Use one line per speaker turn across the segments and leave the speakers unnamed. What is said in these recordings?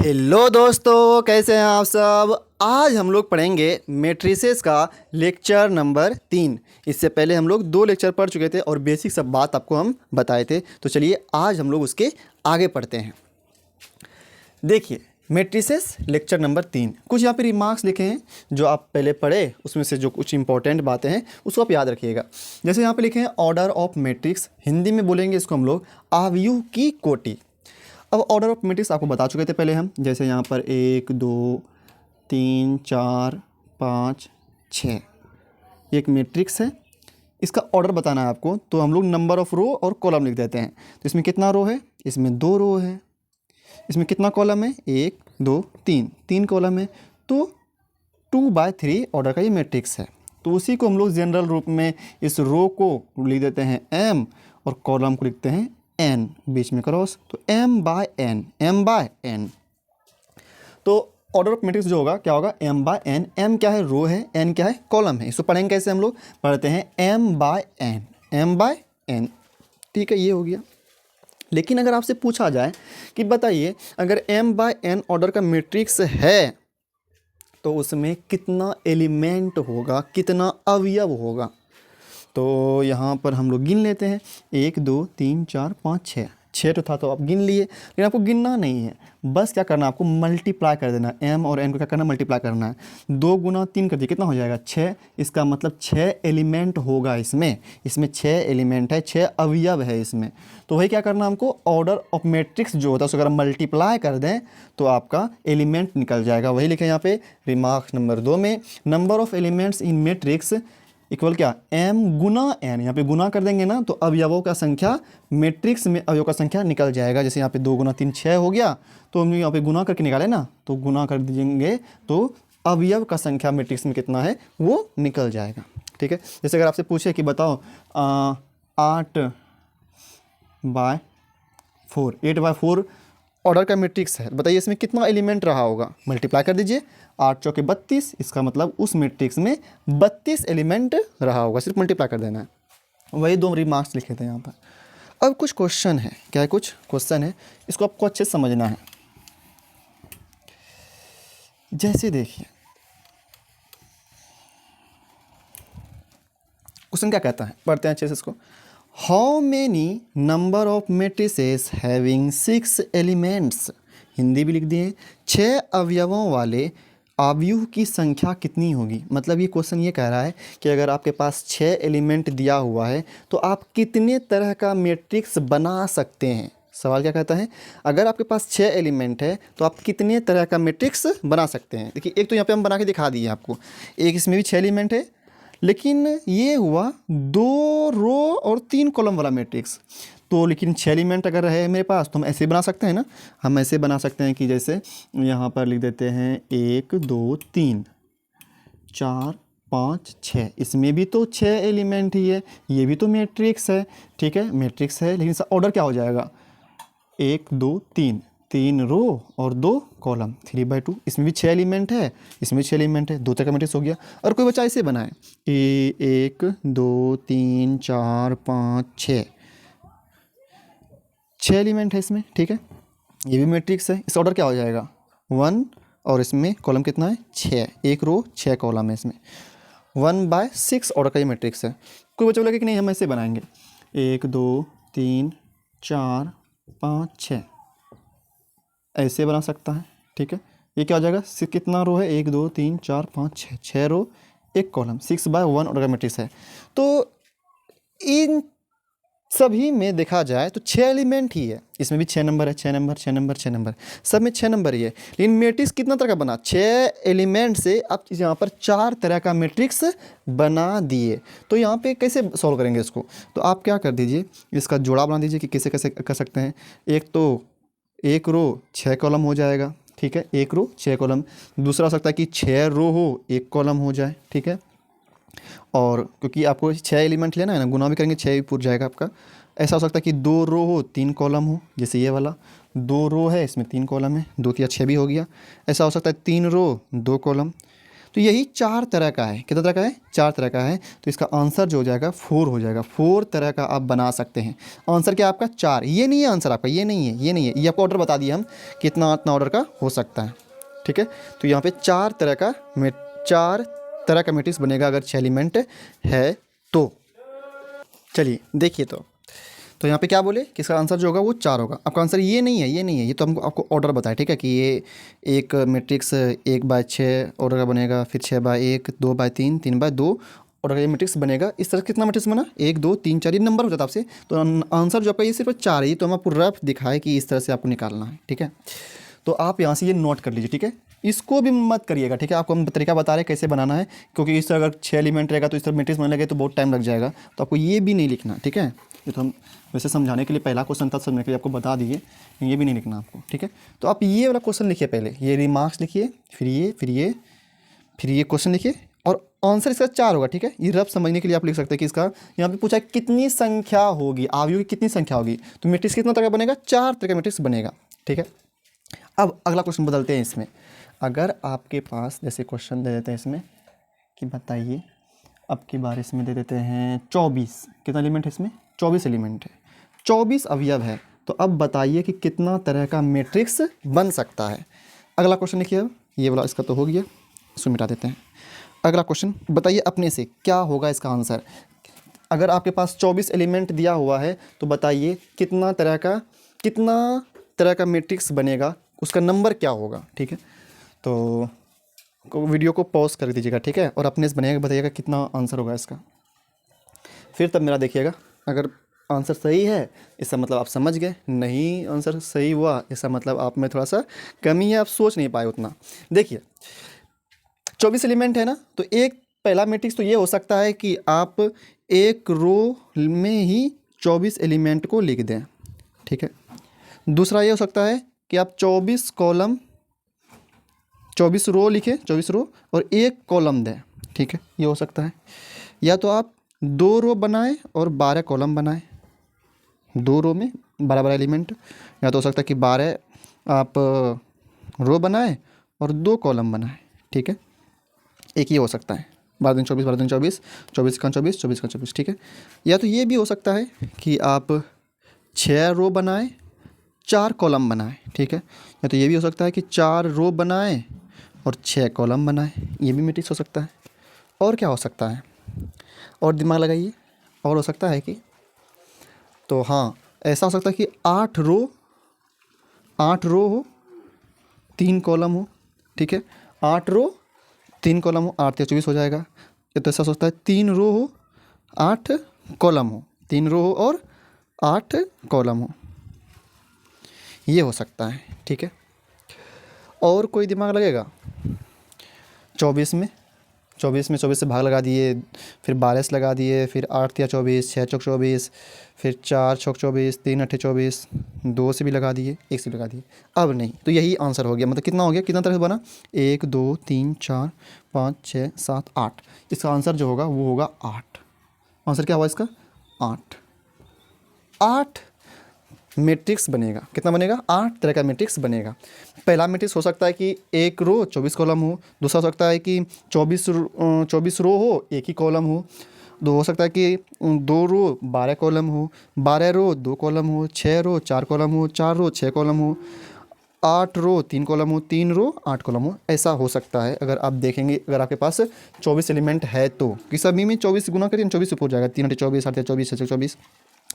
Hello दोस्तों, कैसे हैं आप सब। आज हम लोग पढ़ेंगे मैट्रिसेस का लेक्चर नंबर 3। इससे पहले हम लोग 2 लेक्चर पढ़ चुके थे और बेसिक सब बात आपको हम बताए थे। तो चलिए आज हम लोग उसके आगे पढ़ते हैं। देखिए, मैट्रिसेस लेक्चर नंबर 3, कुछ यहाँ पे रिमार्क्स लिखे हैं जो आप पहले पढ़े, उसमें से जो कुछ इंपॉर्टेंट बातें हैं उसको आप याद रखिएगा। जैसे यहाँ पे लिखे हैं ऑर्डर ऑफ मैट्रिक्स, हिंदी में बोलेंगे इसको हम लोग आव्यूह की कोटि। अब ऑर्डर ऑफ मैट्रिक्स आपको बता चुके थे पहले हम, जैसे यहाँ पर 1 2 3 4 5 6 एक मैट्रिक्स है। इसका ऑर्डर बताना है आपको, तो हम लोग नंबर ऑफ रो और कॉलम लिख देते हैं। तो इसमें कितना रो है, इसमें 2 रो है। इसमें कितना कॉलम है, 1 2 3 कॉलम है। तो 2/3 ऑर्डर का ये मैट्रिक्स है। तो उसी को हम लोग जनरल रूप में इस रो को लिख देते हैं m और कॉलम को लिखते हैं n, बीच में क्रॉस, तो m/n। तो ऑर्डर ऑफ मैट्रिक्स जो होगा क्या होगा, m/n। m क्या है, रो है, n क्या है, कॉलम है। इसको पढ़ेंगे कैसे, हम लोग पढ़ते हैं m/n। ठीक है, ये हो गया। लेकिन अगर आपसे पूछा जाए कि बताइए अगर m/n ऑर्डर का मैट्रिक्स है तो उसमें कितना एलिमेंट होगा, कितना अवयव होगा। तो यहाँ पर हम लोग गिन लेते हैं, 1 2 3 4 5 6 तो था, तो आप गिन लिए। लेकिन आपको गिनना नहीं है, बस क्या करना है, आपको मल्टीप्लाई कर देना है। m और n को क्या करना है, मल्टीप्लाई करना है। 2 गुना 3 कर दिए, कितना हो जाएगा, 6। इसका मतलब 6 एलिमेंट होगा इसमें 6 एलिमेंट है, 6 अवयव है इसमें। तो वही क्या करना है हमको, ऑर्डर ऑफ मैट्रिक्स जो होता है उसको अगर मल्टीप्लाई कर दें तो आपका एलिमेंट निकल जाएगा। वही लिखे यहाँ पे रिमार्क नंबर 2 में, number of elements in matrix equal क्या, m गुना n। यहाँ पे गुना कर देंगे ना तो अवयवों का संख्या, मैट्रिक्स में अवयवों का संख्या निकल जाएगा। जैसे यहाँ पे 2 गुना 3 6 हो गया, तो हम यहाँ पे गुना करके निकाले ना, तो गुना कर दीजिएंगे तो अवयव का संख्या मैट्रिक्स में कितना है वो निकल जाएगा। ठीक है, जैसे अगर आपसे पूछे कि बताओ 8/4 ऑर्डर का मैट्रिक्स है, बताइए इसमें कितना एलिमेंट रहा होगा, मल्टीप्लाई कर दीजिए। 8 चौके 32, इसका मतलब उस मैट्रिक्स में 32 एलिमेंट रहा होगा, सिर्फ मल्टीप्लाई कर देना है। वही 2 रिमार्क्स लिखे थे यहाँ पर। अब कुछ क्वेश्चन है, क्या है, कुछ क्वेश्चन है, इसको आपको अच्छे से समझना है। जैसे देखिए क्वेश्चन क्या कहता है, पढ़ते हैं अच्छे से इसको। How many number of matrices having 6 elements, Hindi भी लिख दिए, 6 अवयवों वाले आव्यूह की संख्या कितनी होगी। मतलब ये क्वेश्चन ये कह रहा है कि अगर आपके पास 6 एलिमेंट दिया हुआ है तो आप कितने तरह का मैट्रिक्स बना सकते हैं। सवाल क्या कहता है, अगर आपके पास 6 एलिमेंट है तो आप कितने तरह का मैट्रिक्स बना सकते हैं। देखिए, एक तो यहाँ पे हम बना के दिखा दिए आपको, एक इसमें भी 6 एलिमेंट है, लेकिन ये हुआ 2 रो और 3 कॉलम वाला मैट्रिक्स। तो लेकिन 6 एलिमेंट अगर है मेरे पास तो हम ऐसे बना सकते हैं ना, हम ऐसे बना सकते हैं कि जैसे यहाँ पर लिख देते हैं 1 2 3 4 5 6, इसमें भी तो 6 एलिमेंट ही है, ये भी तो मैट्रिक्स है। ठीक है, मैट्रिक्स है, लेकिन इसका ऑर्डर क्या हो जाएगा, 1 2 3 रो और 2 कॉलम, 3/2। इसमें भी 6 एलिमेंट है, इसमें 6 एलिमेंट है, 2 तरह का मैट्रिक्स हो गया। और कोई बच्चा ऐसे बनाए 1 2 3 4 5 6 एलिमेंट है इसमें। ठीक है, ये भी मैट्रिक्स है, इस ऑर्डर क्या हो जाएगा 1, और इसमें कॉलम कितना है 6, 1 रो 6 कॉलम है इसमें, 1/6 ऑर्डर का ये मैट्रिक्स है। कोई बच्चा बोलेगा कि नहीं हम ऐसे बनाएंगे 1 2 3 4 5 6, ऐसे बना सकता है। ठीक है, ये क्या हो जाएगा, कितना रो है, 1 2 3 4 5 6 रो 1 कॉलम, 6/1 ऑर्डर का मैट्रिक्स है। तो इन सभी में देखा जाए तो 6 एलिमेंट ही है, इसमें भी 6 नंबर है, 6 नंबर 6 नंबर 6 नंबर, सब में 6 नंबर ही है। लेकिन मैट्रिक्स कितना तरह का बना, 6 एलिमेंट से आप यहाँ पर 4 तरह का मैट्रिक्स बना दिए। तो यहाँ पे कैसे सॉल्व करेंगे इसको, तो आप क्या कर दीजिए, इसका जोड़ा बना दीजिए कि कैसे कैसे कर सकते हैं। एक तो 1 रो 6 कॉलम हो जाएगा। ठीक है, 1 रो 6 कॉलम। दूसरा हो सकता है कि 6 रो हो 1 कॉलम हो जाए। ठीक है, और क्योंकि आपको 6 एलिमेंट लेना है ना, गुना भी करेंगे 6 भी पूर जाएगा आपका। ऐसा हो सकता है कि 2 रो हो 3 कॉलम हो, जैसे ये वाला 2 रो है इसमें 3 कॉलम है, 2 या 6 भी हो गया। ऐसा हो सकता है 3 रो 2 कॉलम। तो यही 4 तरह का है। कितना तरह का है? 4 तरह का है। तो इसका आंसर जो हो जाएगा 4 हो जाएगा। 4 तरह का आप बना सकते हैं। आंसर क्या आपका? 4। ये नहीं है आंसर आपका, ये नहीं है, ये नहीं है, ये आपको ऑर्डर बता दिया हम कितना इतना ऑर्डर का हो सकता है। ठीक है, तो यहाँ पे 4 तरह का 4 तरह का मैट्रिक्स बनेगा अगर 6 एलिमेंट है तो। चलिए देखिए, तो यहाँ पे क्या बोले कि इसका आंसर जो होगा वो 4 होगा। आपका आंसर ये नहीं है, ये नहीं है, ये तो हमको आपको ऑर्डर बताया। ठीक है, कि ये एक मैट्रिक्स 1/6 ऑर्डर का बनेगा, फिर 6/1, 2/3, 3/2 ऑर्डर का ये मैट्रिक्स बनेगा। इस तरह कितना मैट्रिक्स बना? 1 2 3 4, ये नंबर हो जाता है आपसे। तो आंसर जो आपका ये सिर्फ 4 है। ये तो हम आपको रफ दिखाए कि इस तरह से आपको निकालना है। ठीक है, तो आप यहाँ से ये नोट कर लीजिए। ठीक है, इसको भी मत करिएगा। ठीक है, आपको हम तरीका बता रहे हैं कैसे बनाना है, क्योंकि इस अगर 6 एलिमेंट रहेगा तो इस तरह मैट्रिक्स बनने लगे तो बहुत टाइम लग जाएगा। तो आपको ये भी नहीं लिखना। ठीक है, ये तो हम वैसे समझाने के लिए पहला क्वेश्चन था, समझने के लिए आपको बता दिए, ये भी नहीं लिखना आपको। ठीक है, तो आप ये वाला क्वेश्चन लिखिए, पहले ये रिमार्क्स लिखिए, फिर ये क्वेश्चन लिखिए, और आंसर इसका 4 होगा। ठीक है, ये रफ समझने के लिए आप लिख सकते हैं कि इसका यहाँ पे पूछा है कितनी संख्या होगी, आयु की कितनी संख्या होगी, तो मैट्रिक्स कितना तरह का बनेगा? 4 तरह का मैट्रिक्स बनेगा। ठीक है, अब अगला क्वेश्चन बदलते हैं इसमें। अगर आपके पास जैसे क्वेश्चन दे देते हैं इसमें कि बताइए, अब की बार इसमें दे देते हैं 24, कितना एलिमेंट है इसमें? 24 एलिमेंट है, 24 अवयव है। तो अब बताइए कि कितना तरह का मैट्रिक्स बन सकता है। अगला क्वेश्चन लिखिए। अब ये वाला इसका तो हो गया, इसको मिटा देते हैं। अगला क्वेश्चन बताइए अपने से क्या होगा इसका आंसर। अगर आपके पास 24 एलिमेंट दिया हुआ है तो बताइए कितना तरह का मैट्रिक्स बनेगा, उसका नंबर क्या होगा। ठीक है, तो वीडियो को पॉज कर दीजिएगा। ठीक है, और अपने से बनेगा, बताइएगा कितना आंसर होगा इसका, फिर तब मेरा देखिएगा। अगर आंसर सही है इसका मतलब आप समझ गए, नहीं आंसर सही हुआ इसका मतलब आप में थोड़ा सा कमी है, आप सोच नहीं पाए उतना। देखिए 24 एलिमेंट है ना, तो एक पहला मैट्रिक्स तो ये हो सकता है कि आप एक रो में ही 24 एलिमेंट को लिख दें। ठीक है, दूसरा ये हो सकता है कि आप 24 कॉलम 24 रो लिखें, 24 रो और एक कॉलम दें। ठीक है, ये हो सकता है। या तो आप 2 रो बनाएं और 12 कॉलम बनाएं, 2 रो में 12 एलिमेंट। या तो हो सकता है कि 12 आप रो बनाएं और 2 कॉलम बनाएं। ठीक है, एक ये हो सकता है, 12 दिन 24, 12 दिन 24, 24 का 24, 24 का 24। ठीक है, या तो ये भी हो सकता है कि आप 6 रो बनाएं, 4 कॉलम बनाएं। ठीक है, या तो ये भी हो सकता है कि 4 रो बनाएं और 6 कॉलम बनाएं, ये भी मैट्रिक्स हो सकता है। और क्या हो सकता है? और दिमाग लगाइए। और हो सकता है कि, तो हाँ, ऐसा हो सकता है कि 8 रो हो, 3 कॉलम हो। ठीक है, 8 रो 3 कॉलम हो, 8 या 24 हो जाएगा। या तो ऐसा हो सकता है 3 रो हो 8 कॉलम हो, 3 रो हो और 8 कॉलम हो, ये हो सकता है। ठीक है, और कोई दिमाग लगेगा? 24 से भाग लगा दिए, फिर 12 से लगा दिए, फिर 8 या 24, 6 चौक 24, फिर 4 छक 24, 3 अट्ठे 24, 2 से भी लगा दिए, 1 से भी लगा दिए। अब नहीं, तो यही आंसर हो गया। मतलब कितना हो गया, कितना तरह से बना? 1 2 3 4 5 6 7 8। इसका आंसर जो होगा वो होगा 8। आंसर क्या हुआ इसका? 8 मैट्रिक्स बनेगा। कितना बनेगा? 8 तरह का मैट्रिक्स बनेगा। पहला मैट्रिक्स हो सकता है कि एक रो 24 कॉलम हो, दूसरा हो सकता है कि 24 रो हो, एक ही कॉलम हो। दो हो सकता है कि 2 रो 12 कॉलम हो, 12 रो 2 कॉलम हो, 6 रो 4 कॉलम हो, 4 रो 6 कॉलम हो, 8 रो 3 कॉलम हो, 3 रो 8 कॉलम हो। ऐसा हो सकता है अगर आप देखेंगे, अगर आपके पास 24 एलिमेंट है तो। कि सभी में 24 गुना करिए, 24 ऊपर जाएगा, 3 अट्ठे 24, 8 24, 6 24,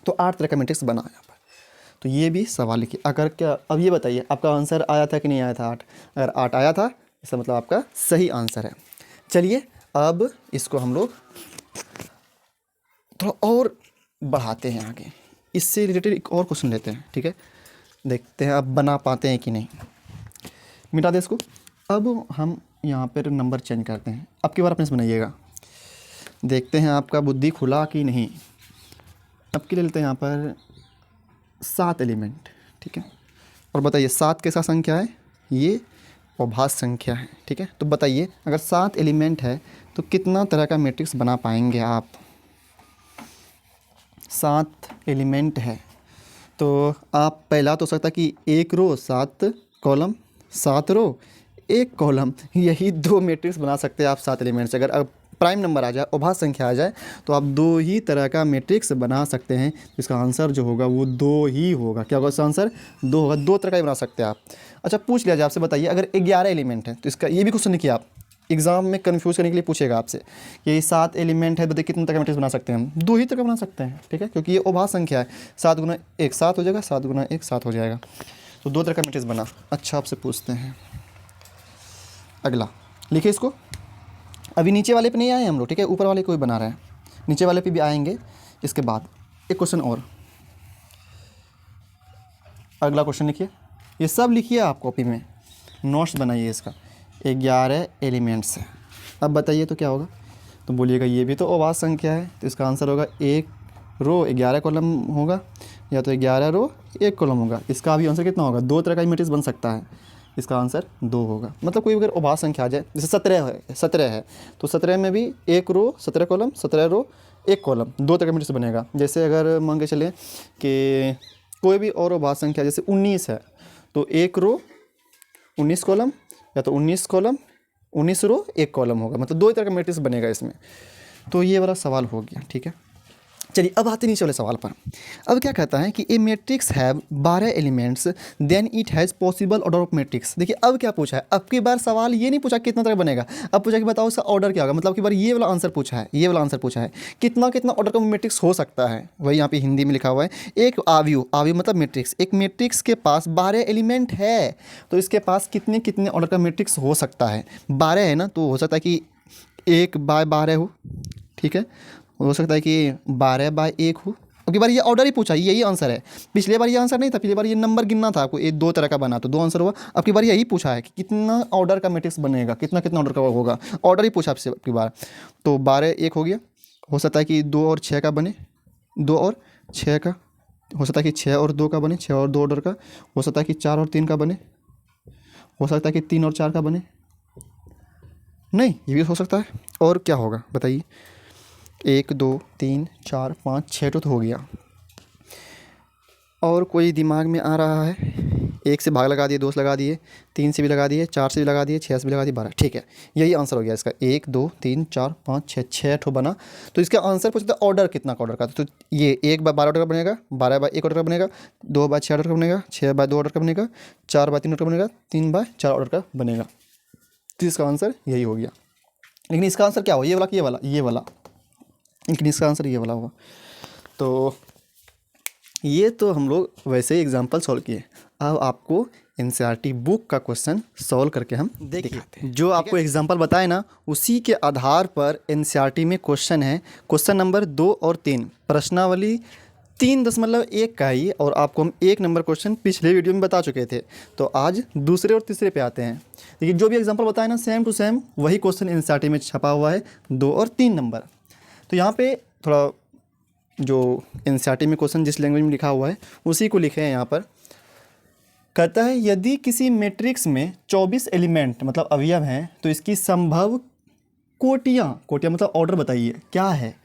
तो 8 तरह का मैट्रिक्स बना यहाँ पर। तो ये भी सवाल लिखिए। अगर क्या, अब ये बताइए आपका आंसर आया था कि नहीं आया था 8? अगर 8 आया था इसका मतलब आपका सही आंसर है। चलिए अब इसको हम लोग थोड़ा और बढ़ाते हैं आगे, इससे रिलेटेड एक और क्वेश्चन लेते हैं। ठीक है, देखते हैं अब बना पाते हैं कि नहीं। मिटा दे इसको। अब हम यहाँ पर नंबर चेंज करते हैं, अब की बार अपने से बनाइएगा, देखते हैं आपका बुद्धि खुला कि नहीं। अब के लिए लेते हैं यहाँ पर 7 एलिमेंट। ठीक है, और बताइए 7 कैसा संख्या है? ये अभाज्य संख्या है। ठीक है, तो बताइए अगर 7 एलिमेंट है तो कितना तरह का मैट्रिक्स बना पाएंगे आप? 7 एलिमेंट है तो आप पहला तो हो सकता है कि एक रो 7 कॉलम, 7 रो एक कॉलम, यही दो मैट्रिक्स बना सकते हैं आप 7 एलिमेंट से। अगर प्राइम नंबर आ जाए, अभाज्य संख्या आ जाए, तो आप दो ही तरह का मैट्रिक्स बना सकते हैं। इसका आंसर जो होगा वो दो ही होगा। क्या होगा इसका आंसर? दो होगा। दो तरह का ही बना सकते हैं आप। अच्छा, पूछ लिया जाए आपसे, बताइए अगर 11 एलिमेंट है तो इसका ये भी क्वेश्चन लिखिए आप, एग्जाम में कंफ्यूज करने के लिए पूछेगा आपसे कि 7 एलिमेंट है, बताइए कितने तरह का मैट्रिक्स बना सकते हैं हम? दो ही तरह का बना सकते हैं, ठीक है, क्योंकि ये अभाज्य संख्या है। 7 गुना 1 7 हो जाएगा, 7 गुना 1 7 हो जाएगा। तो दो तरह का मैट्रिक्स बना। अच्छा, आपसे पूछते हैं अगला, लिखिए इसको। अभी नीचे वाले पे नहीं आए हम लोग, ठीक है, ऊपर वाले को ही बना रहे हैं, नीचे वाले पे भी आएंगे इसके बाद। एक क्वेश्चन और, अगला क्वेश्चन लिखिए। ये सब लिखिए आप कॉपी में, नोट्स बनाइए इसका। 11 एलिमेंट्स है। अब बताइए तो क्या होगा? तो बोलिएगा ये भी तो अभाज्य संख्या है, तो इसका आंसर होगा 1 रो 11 कॉलम होगा, या तो 11 रो 1 कॉलम होगा। इसका भी आंसर कितना होगा? दो तरह का मैट्रिक्स बन सकता है। इसका आंसर 2 होगा। मतलब कोई अगर अभाज्य संख्या आ जाए, जैसे 17 है तो 17 में भी 1 रो 17 कॉलम, 17 रो 1 कॉलम, दो तरह का मैट्रिक्स बनेगा। जैसे अगर मान के चलें कि कोई भी और अभाज्य संख्या जैसे 19 है, तो 1 रो 19 कॉलम, या तो 19 कॉलम 19 रो 1 कॉलम होगा। मतलब दो ही तरह का मैट्रिक्स बनेगा इसमें। तो ये वाला सवाल हो गया, ठीक है। चलिए अब आते नीचे वाले सवाल पर। अब क्या कहता है कि a matrix have 12 elements then it has possible order of matrix. देखिए अब क्या पूछा है, अब की बार सवाल ये नहीं पूछा कितना तरह बनेगा, अब पूछा कि बताओ इसका ऑर्डर क्या होगा। मतलब की बार ये वाला आंसर पूछा है, ये वाला आंसर पूछा है कितना कितना ऑर्डर का मैट्रिक्स हो सकता है। वही यहाँ पे हिंदी में लिखा हुआ है। एक आव्यूह, आव्यूह मतलब मैट्रिक्स, एक मैट्रिक्स के पास 12 एलिमेंट है, तो इसके पास कितने कितने ऑर्डर का मैट्रिक्स हो सकता है। 12 है ना, तो हो सकता है कि 1/12 हो, ठीक है, हो सकता है कि 12/1 हो। अब की बार ये ऑर्डर ही पूछा, यही आंसर है। पिछले बार ये आंसर नहीं था, पिछली बार ये नंबर गिनना था आपको, ये दो तरह का बना तो दो आंसर हुआ। अब की बार यही पूछा है कि कितना ऑर्डर का मैट्रिक्स बनेगा, कितना कितना ऑर्डर का होगा, ऑर्डर ही पूछा आपसे अब की बार। तो 12/1 हो गया। हो सकता है कि 2 और 6 का बने, 2 और 6 का। हो सकता है कि 6 और 2 का बने, 6 और 2 ऑर्डर का। हो सकता है कि 4 और 3 का बने। हो सकता है कि 3 और 4 का बने। नहीं, ये भी हो सकता है। और क्या होगा बताइए? 1 2 3 4 5 6 तो हो गया। और कोई दिमाग में आ रहा है? 1 से भाग लगा दिए, 2 से लगा दिए, 3 से भी लगा दिए, 4 से भी लगा दिए, 6 से भी लगा दिए, 12। ठीक है, यही आंसर हो गया इसका। 1 2 3 4 5 6 6 ठो बना। तो इसका आंसर पूछता है ऑर्डर कितना का ऑर्डर का। तो ये 1/12 ऑर्डर का बनेगा, 12/1 ऑर्डर का बनेगा, 2/6 ऑर्डर का बनेगा, 6/2 ऑर्डर का बनेगा, 4/3 ऑर्डर का बनेगा, 3/4 ऑर्डर का बनेगा। तो इसका आंसर यही हो गया। लेकिन इसका आंसर क्या हो? ये वाला कि ये वाला? ये वाला। लेकिन इसका आंसर ये वाला होगा। तो ये तो हम लोग वैसे ही एग्जाम्पल सॉल्व किए। अब आपको एनसीईआरटी बुक का क्वेश्चन सॉल्व करके हम दिखाते हैं। जो आपको एग्जाम्पल बताए ना, उसी के आधार पर एनसीईआरटी में क्वेश्चन है। क्वेश्चन नंबर 2 और 3 प्रश्नावली 3.1 का ही, और आपको हम 1 नंबर क्वेश्चन पिछले वीडियो में बता चुके थे। तो आज दूसरे और तीसरे पे आते हैं। देखिए जो भी एग्जाम्पल बताए ना, सेम टू सेम वही क्वेश्चन एनसीईआरटी में छपा हुआ है, 2 और 3 नंबर। तो यहाँ पे थोड़ा जो एनसीईआरटी में क्वेश्चन जिस लैंग्वेज में लिखा हुआ है उसी को लिखे हैं। यहाँ पर कहता है यदि किसी मैट्रिक्स में 24 एलिमेंट मतलब अवयव हैं, तो इसकी संभव कोटियाँ, कोटियाँ मतलब ऑर्डर बताइए क्या है।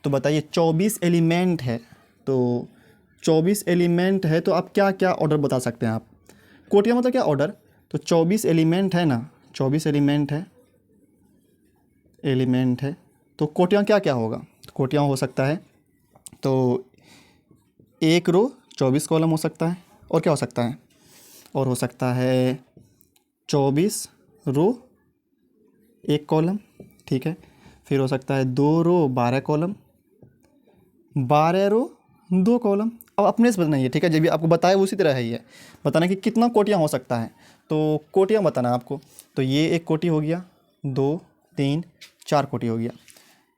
तो बताइए 24 एलिमेंट है, तो 24 एलिमेंट है तो आप क्या क्या ऑर्डर बता सकते हैं आप? कोटियाँ मतलब क्या ऑर्डर? तो 24 एलिमेंट है ना, 24 एलिमेंट है तो कोटियाँ क्या क्या होगा? कोटियाँ हो सकता है तो 1 रो 24 कॉलम हो सकता है। और क्या हो सकता है? और हो सकता है 24 रो 1 कॉलम, ठीक है। फिर हो सकता है 2 रो 12 कॉलम, 12 रो 2 कॉलम। अब अपने से बताइए, ठीक है, जब भी आपको बताया उसी तरह है, ये बताना कि कितना कोटियाँ हो सकता है। तो कोटियाँ बताना आपको। तो ये एक कोटि हो गया, 2 3 4 कोटि हो गया।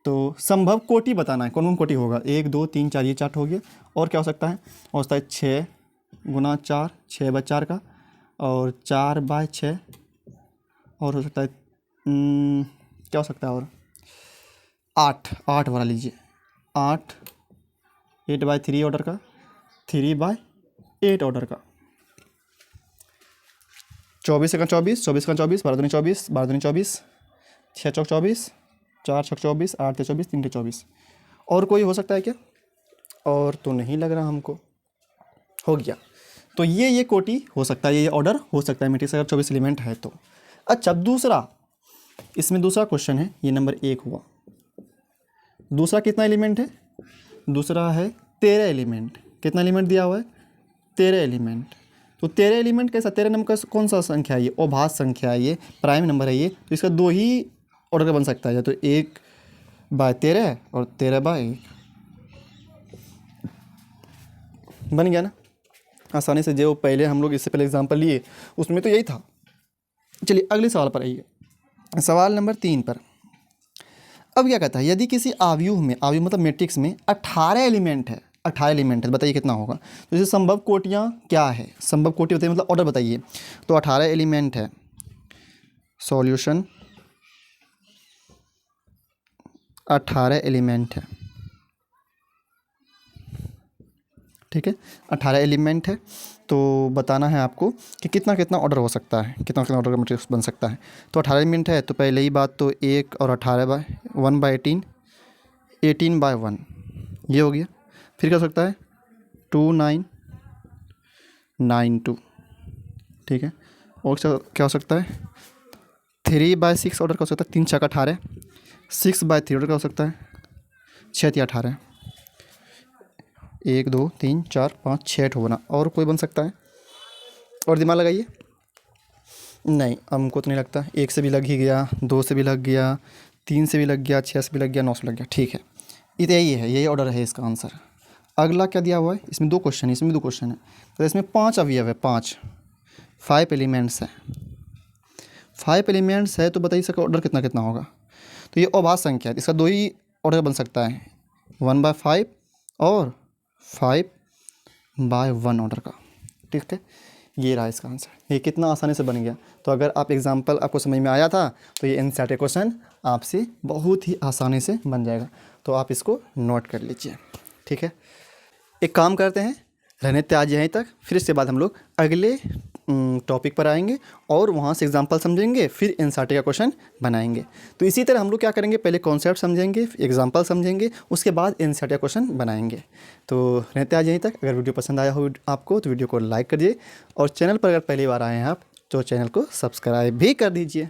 तो संभव कोटि बताना है, कौन कौन कोटि होगा। 1 2 3 4, ये 4 हो गया। और क्या हो सकता है? हो सकता है 6 गुना 4, 6/4 का, और 4/6। और हो सकता है क्या हो सकता है? और 8 वाला लीजिए, 8/3 ऑर्डर का, 3/8 ऑर्डर का। 24 का 24, 24 का 24, 12 दूनी 24, 12 दूनी 24, 6 चौक 24, 4 छक 24, 8 ते 24, 3 ते 24। और कोई हो सकता है क्या? और तो नहीं लग रहा हमको। हो गया। तो ये कोटि हो सकता है, ये ऑर्डर हो सकता है मैट्रिक्स अगर 24 एलिमेंट है तो। अच्छा दूसरा, इसमें दूसरा क्वेश्चन है, ये नंबर 1 हुआ। दूसरा कितना एलिमेंट है? दूसरा है 13 एलिमेंट। कितना एलिमेंट दिया हुआ है? 13 एलिमेंट। तो 13 एलिमेंट कैसा, 13 नंबर का कौन सा संख्या है? ये अभाज्य संख्या है, ये प्राइम नंबर है ये, तो इसका 2 ही ऑर्डर का बन सकता है, या तो 1/13 और 13/1। बन गया ना आसानी से, जो पहले हम लोग इससे पहले एग्जाम्पल लिए उसमें तो यही था। चलिए अगले सवाल पर आइए, सवाल नंबर 3 पर। अब क्या कहता है, यदि किसी आव्यूह में, आव्यूह मतलब मैट्रिक्स में 18 एलिमेंट है, 18 एलिमेंट है, बताइए कितना होगा। तो जैसे संभव कोटियाँ क्या है, संभव कोटि बताइए, मतलब ऑर्डर बताइए। तो 18 एलिमेंट है, सॉल्यूशन 18 एलिमेंट है, ठीक है, 18 एलिमेंट है। तो बताना है आपको कि कितना कितना ऑर्डर हो सकता है, कितना कितना ऑर्डर का मैट्रिक्स बन सकता है। तो 18 एलिमेंट है, तो पहले ही बात तो 1 और 1/18, 18/1 ये हो गया। फिर क्या हो सकता है 2 9 9 2, ठीक है। और क्या हो सकता है 3/6 ऑर्डर का हो सकता है, 3 6 18, 6/3 ऑर्डर का हो सकता है, 6 3 18, 1 2 3 4 5 6 होना। और कोई बन सकता है? और दिमाग लगाइए। नहीं, हमको तो नहीं लगता। 1 से भी लग ही गया, 2 से भी लग गया, 3 से भी लग गया, 6 से भी लग गया, 9 से लग गया, ठीक है। ये तो यही है, यही ऑर्डर है इसका आंसर। अगला क्या दिया हुआ है, इसमें 2 क्वेश्चन है, इसमें 2 क्वेश्चन है। तो इसमें 5 अवयव है, 5 एलिमेंट्स है, 5 एलिमेंट्स है। तो बताइए इसका ऑर्डर कितना कितना होगा। तो ये अभाज्य संख्या है, इसका 2 ही ऑर्डर बन सकता है, 1/5 और 5/1 ऑर्डर का, ठीक है। ये रहा इसका आंसर। ये कितना आसानी से बन गया। तो अगर आप एग्जाम्पल आपको समझ में आया था तो ये एनसीईआरटी क्वेश्चन आपसे बहुत ही आसानी से बन जाएगा। तो आप इसको नोट कर लीजिए, ठीक है। एक काम करते हैं, रहने दे आज यहीं तक, फिर इसके बाद हम लोग अगले टॉपिक पर आएंगे और वहाँ से एग्जाम्पल समझेंगे, फिर एनसीईआरटी का क्वेश्चन बनाएंगे। तो इसी तरह हम लोग क्या करेंगे, पहले कॉन्सेप्ट समझेंगे, एग्जाम्पल समझेंगे, उसके बाद एनसीईआरटी का क्वेश्चन बनाएंगे। तो रहते आज यहीं तक। अगर वीडियो पसंद आया हो आपको तो वीडियो को लाइक करिए, और चैनल पर अगर पहली बार आए हैं आप तो चैनल को सब्सक्राइब भी कर दीजिए।